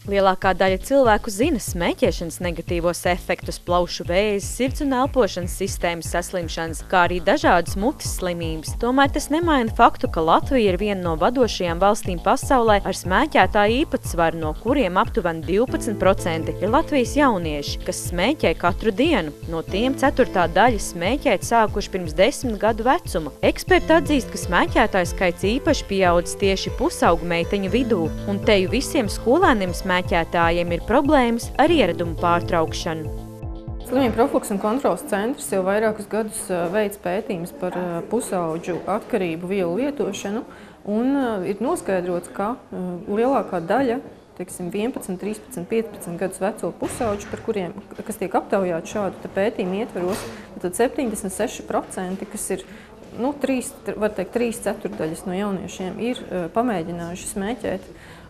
Lielākā daļa cilvēku zina smēķēšanas negatīvos efektus, plaušu vēzis, sirds un elpošanas sistēmas saslimšanas, kā arī dažādas mutes slimības. Tomēr tas nemaina faktu, ka Latvija ir viena no vadošajām valstīm pasaulē ar smēķētāju īpatsvaru, no kuriem aptuveni 12% ir Latvijas jaunieši, kas smēķē katru dienu. No tiem ceturtā daļa smēķēt sākuši pirms 10 gadu vecuma. Eksperti atzīst, ka smēķētāju skaits īpaši pieaudzis tieši pusaugu meiteņu vidū, un teju visiem skolēniem smēķētājiem ir problēmas ar ieradumu pārtraukšanu. Slimību profilaks un kontroles centrs jau vairākus gadus veic pētījumus par pusauģu atkarību vielu lietošanu, un ir noskaidrots, ka lielākā daļa 11, 13, 15 gadus veco pusauģu, kas tiek aptaujāti šādu pētījumu ietveros, tad 76%, kas ir 3/4 no jauniešiem, ir pamēģinājuši smēķēt.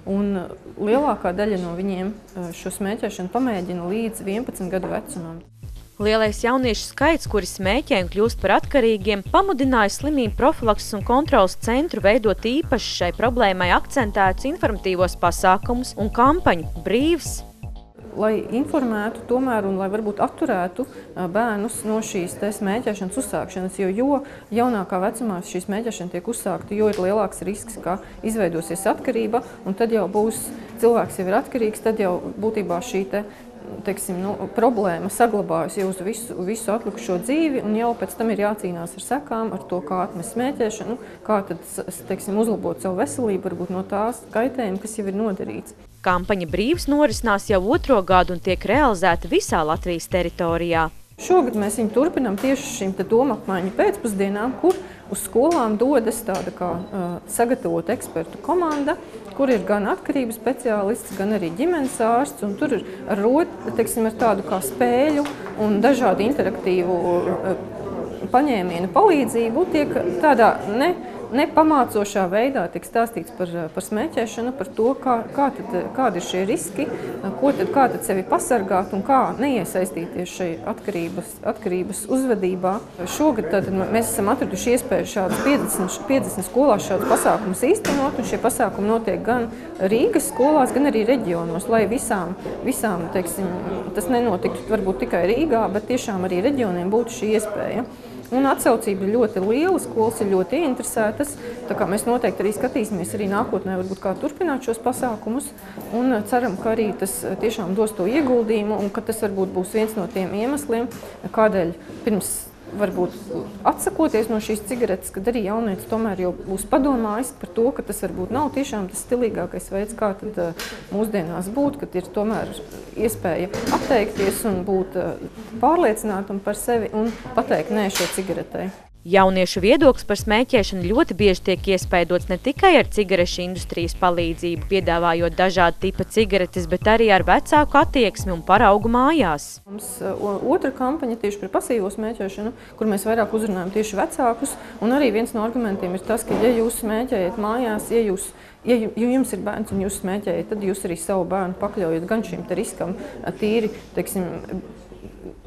Un lielākā daļa no viņiem šo smēķēšanu pamēģina līdz 11 gadu vecumam. Lielais jauniešu skaits, kuri smēķē un kļūst par atkarīgiem, pamudināja Slimību profilakses un kontroles centru veidot īpaši šai problēmai akcentētus informatīvos pasākumus un kampaņu Brīvs. Lai informētu tomēr un lai varbūt atturētu bērnus no šīs smēķēšanas uzsākšanas, jo jaunākā vecumā šī smēķēšana tiek uzsākta, jo ir lielāks risks, ka izveidosies atkarība, un tad jau cilvēks jau ir atkarīgs, tad jau būtībā šī problēma saglabājas jau uz visu atlikušo dzīvi, un jau pēc tam ir jācīnās ar sekām, ar to, kā atmest smēķēšanu, kā tad, uzlabot savu veselību, varbūt no tās kaitējuma, kas jau ir nodarīts. Kampaņa Brīvs norisinās jau 2. gadu un tiek realizēta visā Latvijas teritorijā. Šogad mēs viņu turpinām tieši šīm domapmaiņu pēcpusdienām, kur uz skolām dodas tāda kā sagatavota ekspertu komanda, kur ir gan atkarības speciālists, gan arī ģimenes ārsts, un tur ir ar tādu kā spēļu un dažādu interaktīvu paņēmienu palīdzību tiek tādā nepamācošā veidā tiek stāstīts par smēķēšanu, par to, kādi ir šie riski, kā tad sevi pasargāt un kā neiesaistīties šai atkarības uzvedībā. Šogad mēs esam atraduši iespēju šādus 50 skolās šādus pasākumus īstenot, un šie pasākumi notiek gan Rīgas skolās, gan arī reģionos, lai visām tas nenotiktu varbūt tikai Rīgā, bet tiešām arī reģioniem būtu šī iespēja. Un atsaucība ir ļoti liela, skolas ir ļoti ieinteresētas, tā kā mēs noteikti arī skatīsimies arī nākotnē, varbūt kā turpināt šos pasākumus, un ceram, ka arī tas tiešām dos to ieguldījumu, un ka tas varbūt būs viens no tiem iemesliem, kādēļ pirms varbūt atsakoties no šīs cigaretes, kad arī jaunietis tomēr jau būs padomājis par to, ka tas varbūt nav tiešām tas stilīgākais veids, kā tad mūsdienās būt, kad ir tomēr iespēja atteikties un būt pārliecinātam par sevi un pateikt nē šai cigaretei. Jauniešu viedoklis par smēķēšanu ļoti bieži tiek iespaidots ne tikai ar cigarešu industrijas palīdzību, piedāvājot dažādu tipa cigaretes, bet arī ar vecāku attieksmi un paraugu mājās. Mums otra kampaņa tieši par pasīvo smēķēšanu, kur mēs vairāk uzrunājam tieši vecākus, un arī viens no argumentiem ir tas, ka ja jūs smēķējat mājās, ja jums ir bērns un jūs smēķējat, tad jūs arī savu bērnu pakļaujat gan šim riskam tīri,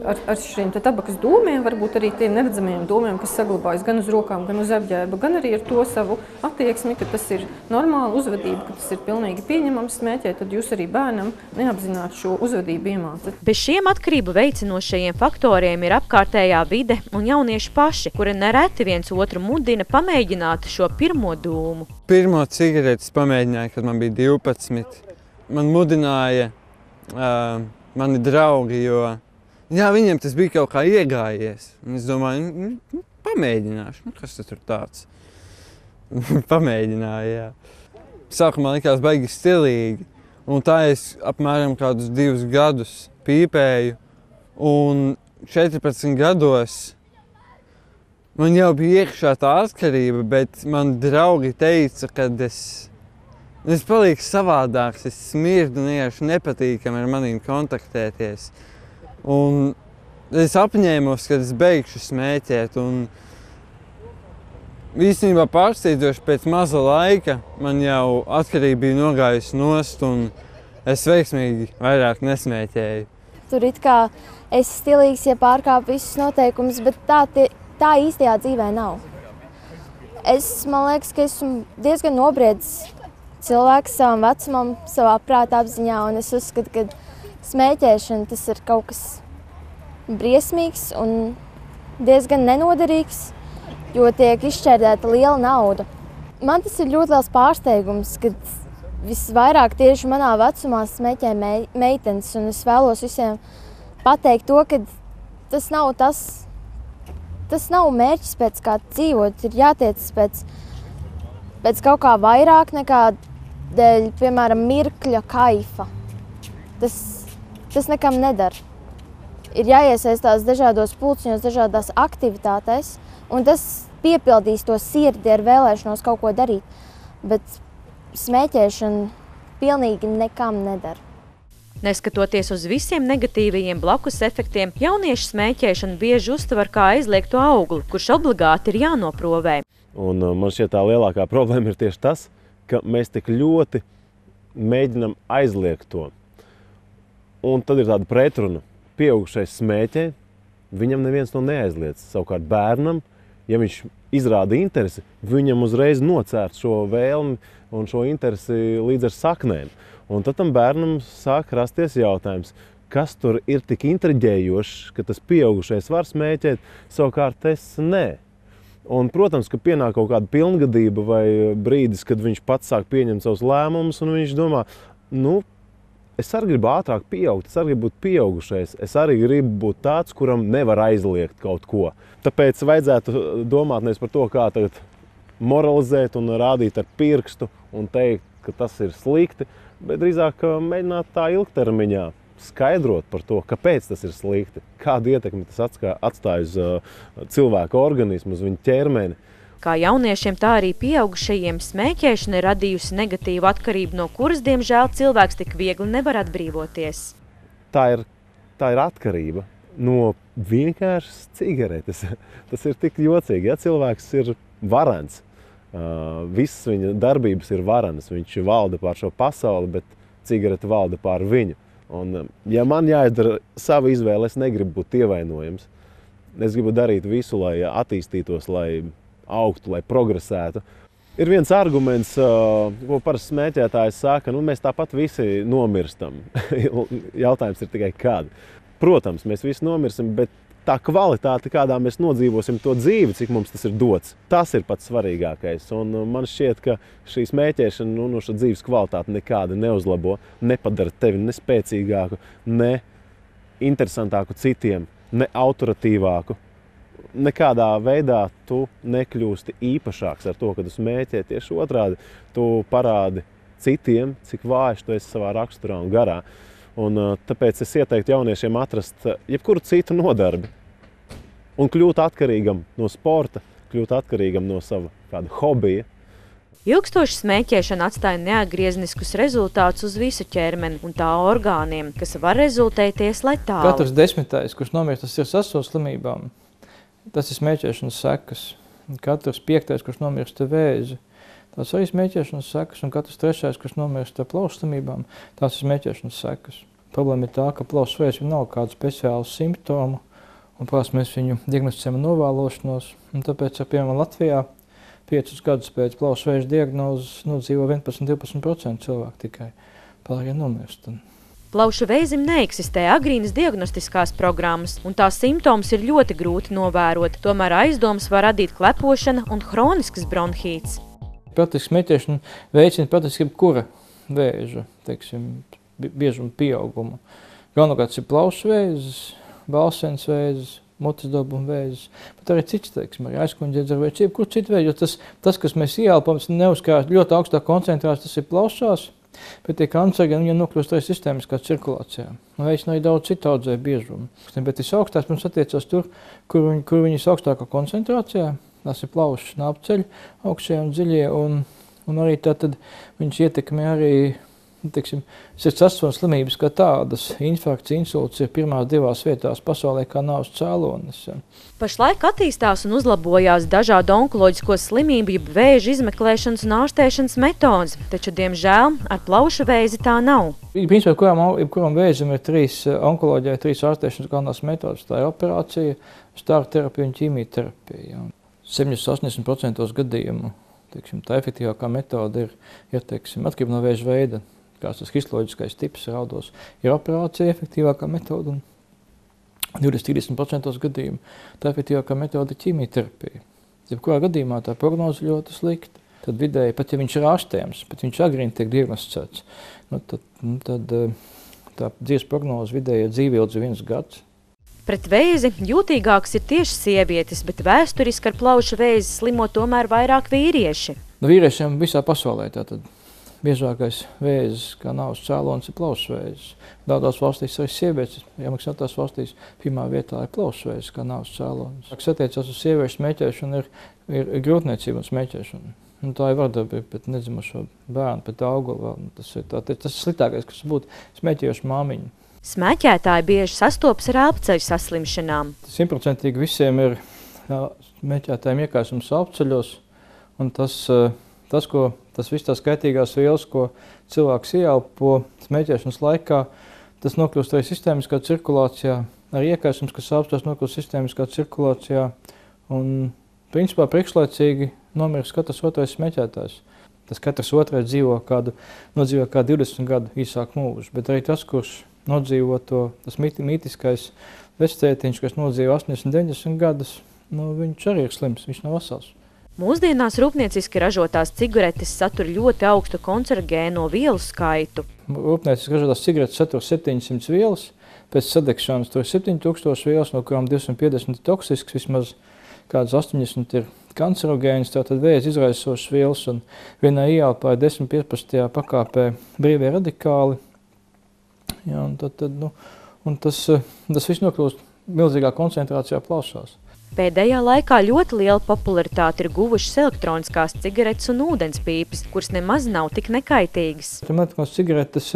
ar šiem tabakas dūmiem, varbūt arī tiem neredzamiem dūmiem, kas saglabājas gan uz rokām, gan uz apģērba, gan arī ar to savu attieksmi, ka tas ir normāla uzvedība, ka tas ir pilnīgi pieņemams smēķēt, tad jūs arī bērnam neapzināti šo uzvedību iemācat. Bez šiem atkarību veicinošajiem faktoriem ir apkārtējā vide un jaunieši paši, kuri nereti viens otru mudina pamēģināt šo pirmo dūmu. Pirmo cigaretes pamēģināju, kad man bija 12. Man mudināja mani draugi, jo viņiem tas bija kaut kā iegājies. Un es domāju, pamēģināšu, kas tas tur tāds. Pamēģināju, jā. Sākumā likās baigi stilīgi, un tā es apmēram kādus 2 gadus pīpēju, un 14 gados man jau bija iekšā tā atkarība, bet man draugi teica, ka es palieku savādāks, es smirdu un vienkārši nepatīkami ar manīm kontaktēties. Un es apņēmos, ka es beigšu smēķēt, un īstenībā pārsteidzoši pēc maza laika man jau atkarība bija nogājusi nost, un es veiksmīgi vairāk nesmēķēju. Tur it kā es stilīgs, ja pārkāpu visus noteikumus, bet tā īstajā dzīvē nav. Man liekas, ka esmu diezgan nobriedzis cilvēks savam vecumam, savā prāta apziņā, un es uzskatu, ka smēķēšana tas ir kaut kas briesmīgs un diezgan nenoderīgs, jo tiek izšķērdēta liela nauda. Man tas ir ļoti liels pārsteigums, kad visvairāk tieši manā vecumā smēķē meitenes, un es vēlos visiem pateikt to, ka tas nav mērķis pēc kā dzīvot, ir jātiec pēc kaut kā vairāk nekā dēļ, piemēram, mirkļa kaifa. Tas nekam nedara. Ir jāiesaistās dažādos pulciņos, dažādās aktivitātēs, un tas piepildīs to sirdi ar vēlēšanos kaut ko darīt, bet smēķēšana pilnīgi nekam nedara. Neskatoties uz visiem negatīvajiem blakus efektiem, jauniešu smēķēšanu bieži uztver kā aizliegtu augli, kurš obligāti ir jānoprovē. Un man šķiet tā lielākā problēma ir tieši tas, ka mēs tik ļoti mēģinam aizliegt to. Un tad ir tāda pretruna. Pieaugušais smēķē, viņam neviens to neaizliedz. Savukārt bērnam, ja viņš izrāda interesi, viņam uzreiz nocērt šo vēlmi un šo interesi līdz ar saknēm. Un tad tam bērnam sāk rasties jautājums, kas tur ir tik intriģējošs, ka tas pieaugušais var smēķēt, savukārt es nē. Un, protams, ka pienāk kaut kāda pilngadība vai brīdis, kad viņš pats sāk pieņemt savus lēmumus, un viņš domā, es arī gribu ātrāk pieaugt, es arī gribu būt pieaugušais, es arī gribu būt tāds, kuram nevar aizliegt kaut ko. Tāpēc vajadzētu domāt nevis par to, kā tagad moralizēt un rādīt ar pirkstu un teikt, ka tas ir slikti, bet drīzāk mēģināt tā ilgtermiņā skaidrot par to, kāpēc tas ir slikti, kādu ietekmi tas atstāj uz cilvēka organismu, uz viņa ķermeni. Kā jauniešiem, tā arī pieaugušajiem smēķēšana ir radījusi negatīvu atkarību, no kuras, diemžēl, cilvēks tik viegli nevar atbrīvoties. Tā ir atkarība no vienkāršas cigaretes. Tas ir tik jocīgi, ja cilvēks ir varens. Visas viņa darbības ir varenas. Viņš valda pār šo pasauli, bet cigarete valda pār viņu. Un, ja man jāizdara sava izvēle, es negribu būt ievainojams. Es gribu darīt visu, lai attīstītos, lai augtu, lai progresētu. Ir viens arguments, ko parasti smēķētājs saka, mēs tāpat visi nomirstam. Jautājums ir tikai kad. Protams, mēs visi nomirsim, bet tā kvalitāte, kādā mēs nodzīvosim to dzīvi, cik mums tas ir dots, tas ir pats svarīgākais. Un man šķiet, ka šī smēķēšana šo dzīves kvalitāti nekāda neuzlabo, nepadara tevi ne spēcīgāku, ne interesantāku citiem, ne autoritīvāku. Nekādā veidā tu nekļūsti īpašāks ar to, ka tu smēķē. Tieši otrādi, tu parādi citiem, cik vājš tu esi savā raksturā un garā. Un tāpēc es ieteiktu jauniešiem atrast jebkuru citu nodarbi un kļūt atkarīgam no sporta, kļūt atkarīgam no sava kāda hobija. Ilgstoša smēķēšana atstāja neatgriezniskus rezultātus uz visu ķermeni un tā orgāniem, kas var rezultēties letāli. Katrs 10. kurš nomirst, tas ir aso slimībām. Tas ir smēķēšanas sekas. Katrs 5. kurš nomirst ar vēzi, tās arī smēķēšanas sekas, un katrs 3. kurš nomirst ar plaušu slimībām, tās ir smēķēšanas sekas. Problēma ir tā, ka plaušu vēzis nav kādu speciālu simptomu, un prās mēs viņu diagnosticējam novēlošanos, un tāpēc, piemēram, Latvijā 5 gadus pēc plaušu vēža diagnozes dzīvo 11–12% cilvēku tikai, pārējie nomirst. Plaušu vēzim neeksistē agrīnas diagnostiskās programmas, un tās simptomus ir ļoti grūti novērot. Tomēr aizdomas var radīt klepošana un hronisks bronhīts. Praktiski smēķēšana veicina praktiski jebkura vēža, biežuma pieaugumu. Galvenokārt ir plaušu vēzis, balsenes vēzis, mutes dobuma vēzis, bet arī cits, arī aizkuņģiedzera vēzis, jebkur citu vēzi, jo tas, kas mēs ieelpam, neuzkrājas ļoti augstā koncentrācijā, tas ir plaušās. Bet tie kancerogēni nokļūst arī sistēmiskā cirkulācijā. Veicina arī daudz citu audzēju biežumu. Bet visaugstās mums attiecās tur, kur viņi ir augstākā koncentrācijā. Tas ir plaušas nāpceļi, augšējie un dziļie. Un arī tātad viņš ietekmē arī sirds-asins slimības kā tādas. Infarkts, insults ir pirmās 2 vietās pasaulē kā nāves cēlonis. Pašlaik attīstās un uzlabojās dažādu onkoloģisko slimību, jeb vēža izmeklēšanas un ārstēšanas metodes, taču, diemžēl, ar plaušu vēzi tā nav. Principā, jebkuram vēzim ir 3 onkoloģijai, 3 ārstēšanas galvenās metodes. Tā ir operācija, stāru terapija un ķīmijterapija. 70–80% gadījumu teiksim, tā efektīvākā metode ir teiksim, atkarība no vēža veida, kāds tas histoloģiskais tips raudos, ir operācija efektīvākā metode, un 20–30% gadījumu tā efektīvākā metode ir ķīmijterapija. Jebkurā gadījumā tā prognoze ļoti slikta. Tad vidēji, pat ja viņš ir ārstējams, pat viņš agrīni tiek diagnosticēts, tad tā dzīves prognoze vidēji ir dzīvildze 1 gads. Pret vēzi jūtīgāks ir tieši sievietes, bet vēsturiski ar plaušu vēzi slimo tomēr vairāk vīrieši. Vīriešiem visā pasaulē tātad biežākais vēzis, kā nāves cēlonis, ir plaušu vēzis. Daudzās valstīs arī sievietes, iemaksātās valstīs, pirmā vietā ir plaušu vēzis, kā nāves cēlonis. Kas attiecās uz sieviešu smēķēšanu, ir grūtniecība un smēķēšana. Tā ir vardarbība pret nedzimušo bērnu, pret auguru. Tas ir sliktākais, kas būtu smēķējuši māmiņu. Smēķētāji bieži sastopas ar elpceļu saslimšanām. 100% visiem ir smēķētājiem iekaisums elpceļos, un tas viss tās kaitīgās vielas, ko cilvēks ieelpo smēķēšanas laikā, tas nokļūst arī sistēmiskā cirkulācijā. Arī iekaisums, kas elpstās, nokļūst sistēmiskā cirkulācijā, un principā priekšlaicīgi nomirst katrs otrais smēķētājs. Tas katrs otrais nodzīvo kādu 20 gadu īsāku mūžu, bet arī tas, kurš nodzīvo tas mītiskais vectētiņš, kas nodzīvo 80–90 gadus, viņš arī ir slims, viņš nav vesels. Mūsdienās rūpnieciski ražotās cigaretes satur ļoti augstu kancerogēno vielu skaitu. Rūpnieciski ražotās cigaretes satur 700 vielas, pēc sadegšanas tur ir 7000 vielas, no kurām 250 ir toksisks, vismaz kādas 80 ir kancerogēnas, tātad vēzi izraisošas vielas, un vienā ieelpā ir 10–15 pakāpē brīvie radikāli. Ja, un tas viss nokļūst milzīgā koncentrācijā plaušās. Pēdējā laikā ļoti liela popularitāte ir guvušas elektroniskās cigaretes un ūdenspīpes, kuras nemaz nav tik nekaitīgas. Elektroniskās cigaretes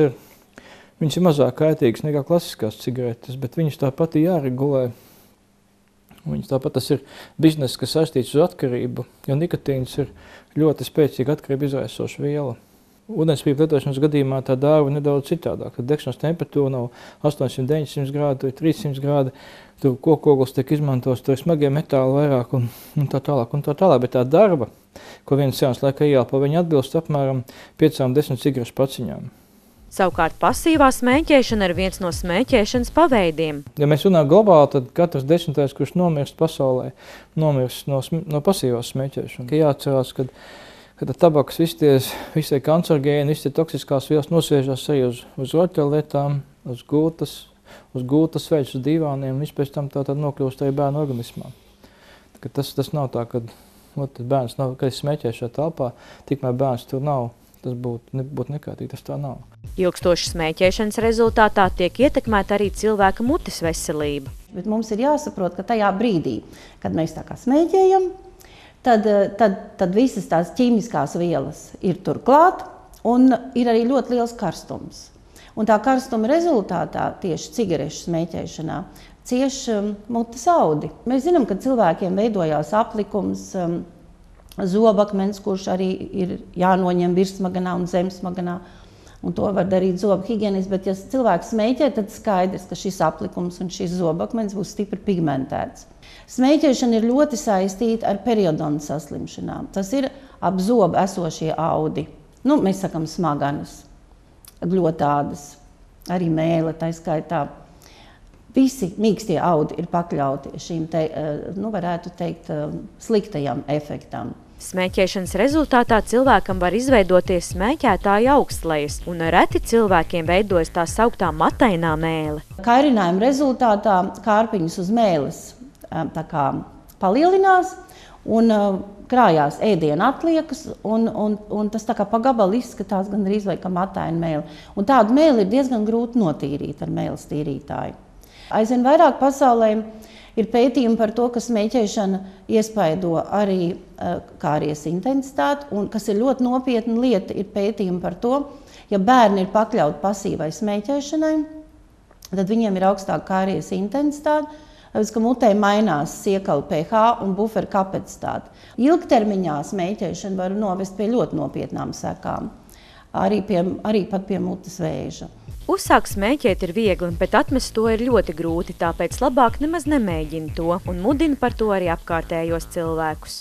viņas ir mazāk kaitīgas nekā klasiskās cigaretes, bet viņas tāpat ir jāregulē. Viņas tāpat tas ir bizness, kas saistīts uz atkarību, jo nikotīns ir ļoti spēcīga atkarība izraisoša viela. Ūdenspīpa lietošanas gadījumā tā darba nedaudz citādāk. Tad degšanas temperatūra nav 800–900 grādi, tur ir 300 grādi, tur kokoglis tiek izmantos, tur ir smagie metāli vairāk un tā tālāk. Bet tā darba, ko viens seans laikā ieelpo, viņa atbilst apmēram 5–10 cigarešu paciņām. Savukārt pasīvā smēķēšana ir viens no smēķēšanas paveidiem. Ja mēs runājam globāli, tad katrs 10. kurš nomirst pasaulē, nomirst no pasīvās smēķēšanas. Jāatcerās, ka tabakas visi kancerogēni, visi toksiskās vielas nosviežās arī uz rotaļlietām, uz gultas veļas, uz divāniem, un pēc tam tā nokļūst arī bērnu organismā. Tas nav tā, kad bērns nav, kad es smēķēju šajā telpā, tikmēr bērns tur nav. Tas būtu nekārtīgi, tas tā nav. Ilgstošas smēķēšanas rezultātā tiek ietekmēta arī cilvēka mutes veselība. Bet mums ir jāsaprot, ka tajā brīdī, kad mēs tā kā smēķējam, tad visas tās ķīmiskās vielas ir turklāt un ir arī ļoti liels karstums. Un tā karstuma rezultātā tieši cigarešu smēķēšanā cieš mutes audi. Mēs zinām, ka cilvēkiem veidojās aplikums, zobakmens, kurš arī ir jānoņem virsmaganā un zemsmaganā. Un to var darīt zobu higienists, bet ja cilvēks smēķē, tad skaidrs, ka šis aplikums un šis zobakmens būs stipri pigmentēts. Smēķēšana ir ļoti saistīta ar periodontu saslimšanām. Tas ir ap zobu esošie audi. Mēs sakam smaganas, gļotādas, arī mēle, tā skaitā. Visi mīkstie audi ir pakļauti šīm varētu teikt, sliktajam efektam. Smēķēšanas rezultātā cilvēkam var izveidoties smēķētāja augstlejas, un reti cilvēkiem veidojas tā sauktā matainā mēle. Kairinājuma rezultātā kārpiņas uz mēles palielinās un krājās ēdiena atliekas, un tas tā kā pa gabalu izskatās gandrīz vai kā mataina mēle. Un tādu mēli ir diezgan grūti notīrīt ar mēles tīrītāju. Aizvien vairāk pasaulē ir pētījumi par to, ka smēķēšana iespaido arī kāries intensitāti, un kas ir ļoti nopietna lieta, ir pētījumi par to, ja bērni ir pakļauti pasīvai smēķēšanai, tad viņiem ir augstāka kāries intensitāte, tāpēc, ka mutē mainās siekalu pH un buferu kapacitāte. Ilgtermiņā smēķēšana var novest pie ļoti nopietnām sekām, arī pat pie mutes vēža. Uzsākt smēķēt ir viegli, bet atmest to ir ļoti grūti, tāpēc labāk nemaz nemēģina to un mudina par to arī apkārtējos cilvēkus.